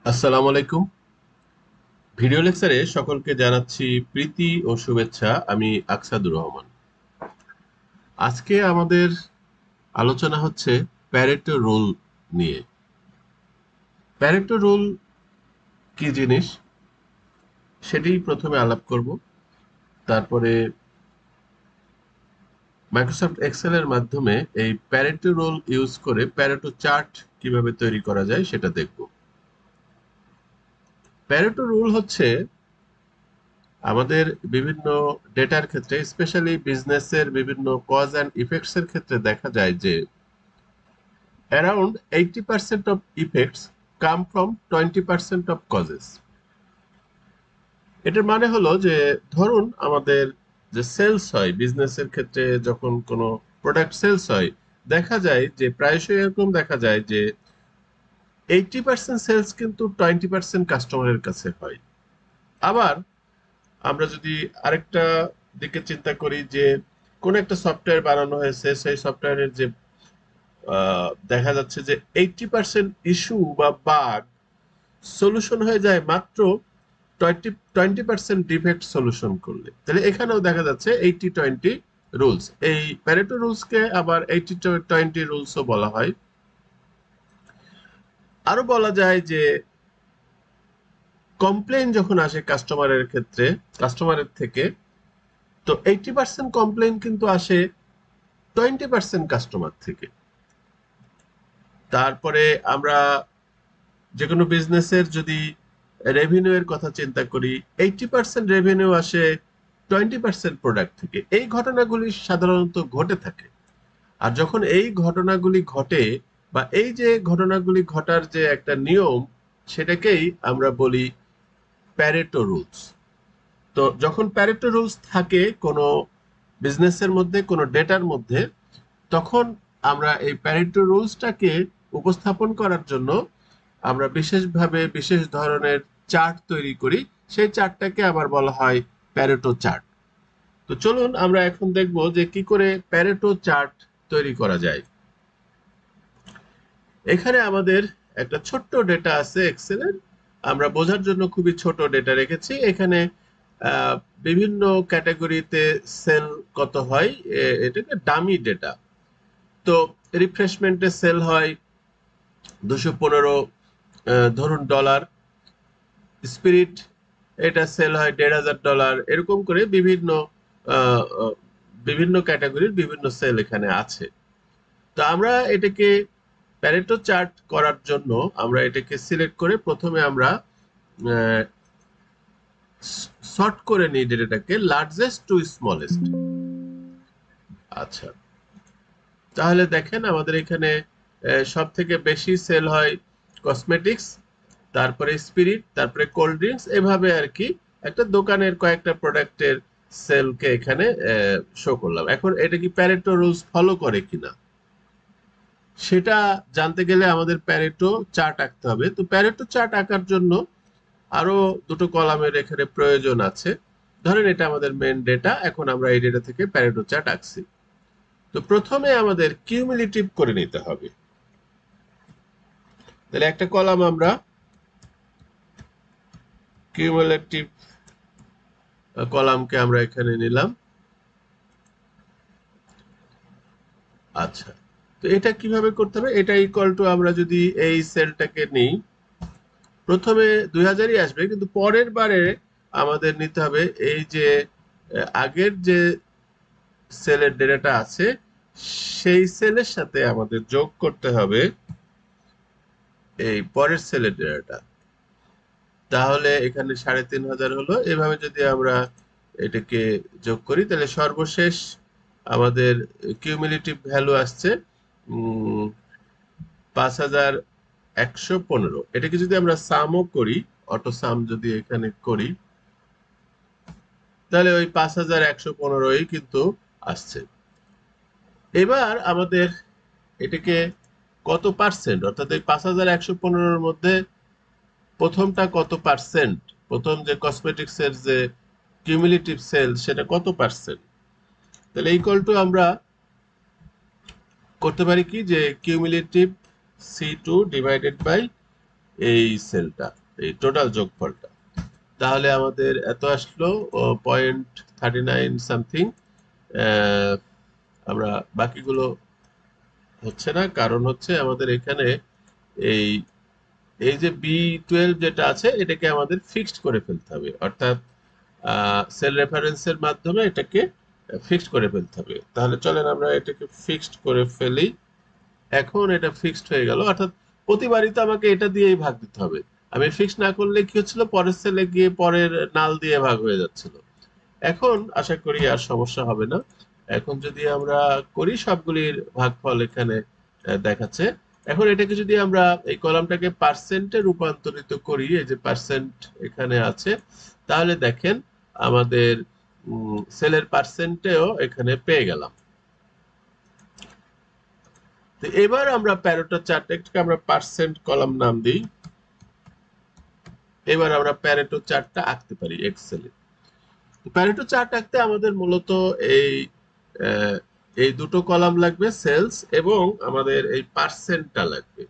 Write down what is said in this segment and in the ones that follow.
আসসালামু আলাইকুম। ভিডিও লেকচারে সকলকে জানাচ্ছি প্রীতি ও শুভেচ্ছা। আমি আকসাদুর রহমান। আজকে আমাদের আলোচনা হচ্ছে প্যারেটো রুল নিয়ে। প্যারেটো রুল কি জিনিস সেটি প্রথমে আলাপ করব। তারপরে মাইক্রোসফট এক্সেল এর মাধ্যমে এই প্যারেটো রুল ইউজ করে প্যারেটো চার্ট কিভাবে তৈরি করা যায় সেটা দেখব। প্যারেটো রুল হচ্ছে আমাদের বিভিন্ন ডেটার ক্ষেত্রে, স্পেশালি বিজনেসের বিভিন্ন কজ অ্যান্ড ইফেক্টস এর ক্ষেত্রে দেখা যায় যে around 80% of effects come from 20% of causes. এটার মানে হলো যে ধরুন আমাদের যে সেলস হয় বিজনেসের ক্ষেত্রে, যখন কোনো প্রোডাক্ট সেলস হয় দেখা যায় যে প্রায়শই এরকম দেখা যায় যে 80% সেলস কিন্তু 20% কাস্টমারের কাছে হয়। আবার আমরা যদি আরেকটা দিকে চিন্তা করি যে কোন একটা সফটওয়্যার বানানো হয়েছে, সেই সফটওয়্যারের যে দেখা যাচ্ছে যে 80% ইস্যু বা বাগ সলিউশন হয়ে যায় মাত্র 20% ডিফেক্ট সলিউশন করলে। তাহলে এখানেও দেখা যাচ্ছে 80-20 রুলস। এই প্যারেটো রুলসকে আবার 80-20 রুলসও বলা হয়। আরো বলা যায় যে কমপ্লেইন যখন আসে কাস্টমারের ক্ষেত্রে, কাস্টমারের থেকে, তো 80% কমপ্লেইন কিন্তু আসে 20% কাস্টমার থেকে। তারপরে আমরা যে কোনো বিজনেসের যদি রেভিনিউ এর কথা চিন্তা করি, 80% রেভিনিউ আসে 20% প্রোডাক্ট থেকে। এই ঘটনাগুলি সাধারণত ঘটে থাকে। আর যখন এই ঘটনাগুলি ঘটে বা এই যে ঘটনাগুলি ঘটার যে একটা নিয়ম, সেটাকেই আমরা বলি প্যারেটো রুলস। তো যখন প্যারেটো রুলস থাকে কোনো বিজনেসের মধ্যে, কোনো ডেটার মধ্যে, তখন আমরা এই প্যারেটো রুলসটাকে উপস্থাপন করার জন্য আমরা বিশেষভাবে বিশেষ ধরনের চার্ট তৈরি করি। সেই চার্টটাকে আবার বলা হয় প্যারেটো চার্ট। তো চলুন আমরা এখন দেখব যে কি করে প্যারেটো চার্ট তৈরি করা যায়। এখানে আমাদের একটা ছোট্ট ডেটা আছে এক্সেলের। আমরা বোঝার জন্য খুবই ছোট ডেটা রেখেছি। এখানে আহ, বিভিন্ন ক্যাটাগরিতে সেল কত হয়, এটাকে ডামি ডেটা। তো রিফ্রেশমেন্টে সেল হয় 215 ধরুন ডলার। স্পিরিট, এটা সেল হয় $1,500। এরকম করে বিভিন্ন আহ, আহ, বিভিন্ন ক্যাটাগরির বিভিন্ন সেল এখানে আছে। তো আমরা এটাকে প্যারেটো চার্ট করার জন্য আমরা এটাকে সিলেক্ট করে প্রথমে আমরা সর্ট করে নিই ডেটাটাকে লার্জেস্ট টু স্মলেস্ট। আচ্ছা, তাহলে দেখেন আমাদের এখানে সব থেকে বেশি সেল হয় কসমেটিক্স, তারপরে স্পিরিট, তারপরে কোল্ড ড্রিঙ্কস, এভাবে আর কি একটা দোকানের কয়েকটা প্রোডাক্টের সেলকে এখানে শো করলাম। এখন এটা কি প্যারেটো রুলস ফলো করে কিনা সেটা জানতে গেলে আমাদের প্যারেটো চার্ট আঁকতে হবে। তো প্যারেটো চার্ট আঁকার জন্য আরো দুটো কলামের এখানে প্রয়োজন আছে। ধরেন এটা আমাদের মেন ডেটা, এখন আমরা এই ডেটা থেকে প্যারেটো চার্ট আঁকছি। তো প্রথমে আমাদের কিউমুলেটিভ করে নিতে হবে। তাহলে একটা কলাম আমরা কিউমুলেটিভ কলামকে আমরা এখানে নিলাম। আচ্ছা, তো এটা কিভাবে করতে হবে? এটা ইকুয়াল টু, আমরা যদি এই সেলটাকে নিই, প্রথমে 2000ই আসবে, কিন্তু পরের বারে আমাদের নিতে হবে এই যে আগের যে সেলের ডেটাটা আছে সেই সেলের সাথে আমাদের যোগ করতে হবে এই পরের সেলের ডেটাটা। তাহলে এখানে 3500 হলো। এভাবে যদি আমরা এটাকে যোগ করি তাহলে সর্বশেষ আমাদের কিউমুলেটিভ ভ্যালু আসছে 5115। এটাকে যদি আমরা সামও করি, অটো সাম যদি এখানে করি, তাহলে ওই 5115ই কিন্তু আসছে। এবার আমাদের এটাকে কত পার্সেন্ট, অর্থাৎ এই 5115-র মধ্যে প্রথমটা কত পার্সেন্ট, প্রথম যে কসমেটিক্স এর যে কিউমুলেটিভ সেল সেটা কত পার্সেন্ট। তাহলে ইকুয়াল টু আমরা করতে পারি কি যে কিউমুলেটিভ C2 ডিভাইডেড বাই এই সেলটা, এই টোটাল যোগফলটা, তাহলে আমাদের এত আসলো 0.39 সামথিং। আমরা বাকিগুলো হচ্ছে না, কারণ হচ্ছে আমাদের এখানে এই এই যে B12 যেটা আছে এটাকে আমাদের ফিক্সড করে ফেলতে হবে, অর্থাৎ সেল রেফারেন্সের মাধ্যমে এটাকে ফিক্সড করে ফেলতে হবে। তাহলে চলেন আমরা এটাকে ফিক্সড করে ফেলি। এখন এটা ফিক্সড হয়ে গেল, অর্থাৎ প্রতিবারই তো আমাকে এটা দিয়েই ভাগ দিতে হবে। আমি ফিক্স না করলে কি হচ্ছিল, পরের সেলে গিয়ে পরের নাল দিয়ে ভাগ হয়ে যাচ্ছিল। এখন আশা করি আর সমস্যা হবে না। এখন যদি আমরা করি, সবগুলির ভাগফল এখানে দেখাচ্ছে। এখন এটাকে যদি আমরা এই কলামটাকে পার্সেন্টে রূপান্তরিত করি, এই যে পার্সেন্ট এখানে আছে, তাহলে দেখেন আমাদের সেলের পার্সেন্টেও এখানে পেয়ে গেলাম। তো এবার আমরা প্যারেটো চার্টটাকে আমরা পার্সেন্ট কলাম নাম দিই। এবার আমরা প্যারেটো চার্টটা আঁকতে পারি এক্সেলে। প্যারেটো চার্ট আঁকতে আমাদের মূলত এই আহ, এই দুটো কলাম লাগবে, সেলস এবং আমাদের এই পার্সেন্টটা লাগবে।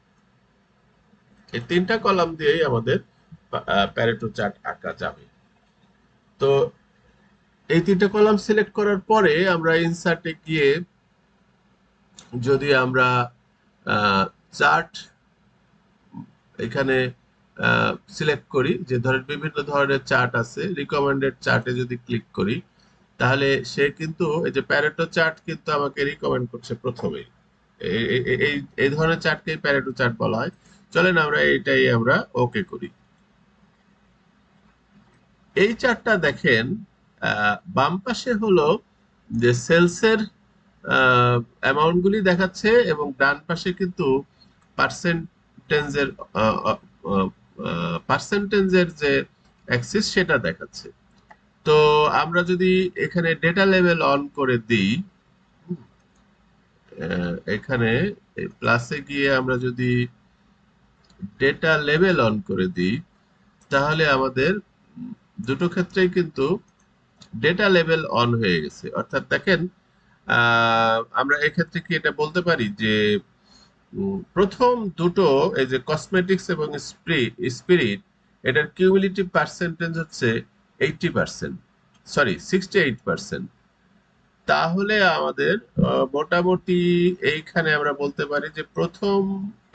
এই তিনটা কলাম দিয়েই আমাদের প্যারেটো চার্ট আঁকা যাবে। তো এই তিনটা কলাম সিলেক্ট করার পরে আমরা ইনসার্টে গিয়ে যদি আমরা চার্ট এখানে সিলেক্ট করি, যে ধরেন বিভিন্ন ধরনের চার্ট আছে, রিকমেন্ডেড চার্টে যদি ক্লিক করি, তাহলে সে কিন্তু এই যে প্যারেটো চার্ট কিন্তু আমাকে রিকমেন্ড করছে প্রথমেই। এই এই ধরনের চার্টকে প্যারেটো চার্ট বলা হয়। চলেন আমরা এটাই আমরা ওকে করি। এই চার্টটা দেখেন, বাম পাশে হলো যে সেলসের অ্যামাউন্ট গুলি দেখাচ্ছে এবং ডান পাশে কিন্তু পার্সেন্টেজের পার্সেন্টেজের যে অ্যাক্সিস সেটা দেখাচ্ছে। তো আমরা যদি এখানে ডেটা লেভেল অন করে দিই, এখানে প্লাসে গিয়ে আমরা যদি ডেটা লেভেল অন করে দিই, তাহলে আমাদের দুটো ক্ষেত্রেই কিন্তু ডেটা লেভেল অন হয়ে গেছে। অর্থাৎ দেখেন, আমরা এক্ষেত্রে কি এটা বলতে পারি যে প্রথম দুটো, এই যে কসমেটিক্স এবং স্পিরিট, এটার কিউমুলেটিভ পার্সেন্টেজ হচ্ছে 80%, সরি 68%। তাহলে আমাদের মোটামুটি এইখানে আমরা বলতে পারি যে প্রথম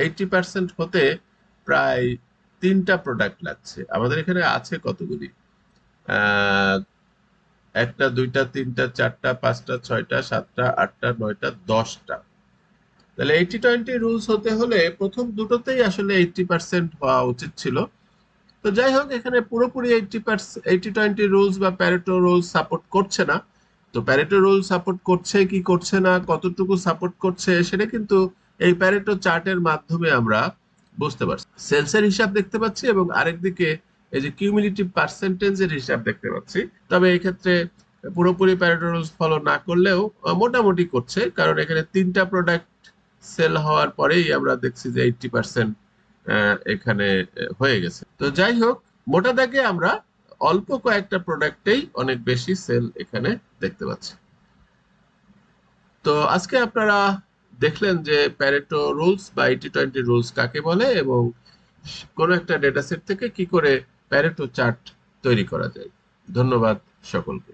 80% হতে প্রায় তিনটা প্রোডাক্ট লাগছে। আমাদের এখানে আছে কতগুলি, আহ একটা, দুইটা, তিনটা, চারটা, পাঁচটা, ছয়টা, সাতটা, আটটা, নয়টা, 10টা। তাহলে 80-20 রুলস হতে হলে প্রথম দুটোতেই আসলে 80% হওয়া উচিত ছিল। তো যাই হোক, এখানে পুরোপুরি 80%, 80-20 রুলস বা প্যারেটো রুলস সাপোর্ট করছে না। তো প্যারেটো রুল সাপোর্ট করছে কি করছে না, কতটুকু সাপোর্ট করছে, সেটা কিন্তু এই প্যারেটো চার্টের মাধ্যমে আমরা বুঝতে পারছি। সেলসের হিসাব দেখতে পাচ্ছি এবং আরেকদিকে এই যে কিউমুলেটিভ পার্সেন্টেজের হিসাব দেখতে পাচ্ছি। তবে এই ক্ষেত্রে পুরোপুরি প্যারেটো রুলস ফলো না করলেও মোটামুটি করছে, কারণ এখানে তিনটা প্রোডাক্ট সেল হওয়ার পরেই আমরা দেখছি যে 80% এখানে হয়ে গেছে। তো যাই হোক, মোটা দাগে আমরা অল্প কয়েকটা প্রোডাক্টেই অনেক বেশি সেল এখানে দেখতে পাচ্ছি। তো আজকে আপনারা দেখলেন যে প্যারেটো রুলস বা 80-20 রুলস কাকে বলে এবং কোন একটা ডেটা সেট থেকে কি করে প্যারেটো চার্ট তৈরি করা যায়। ধন্যবাদ সকলকে।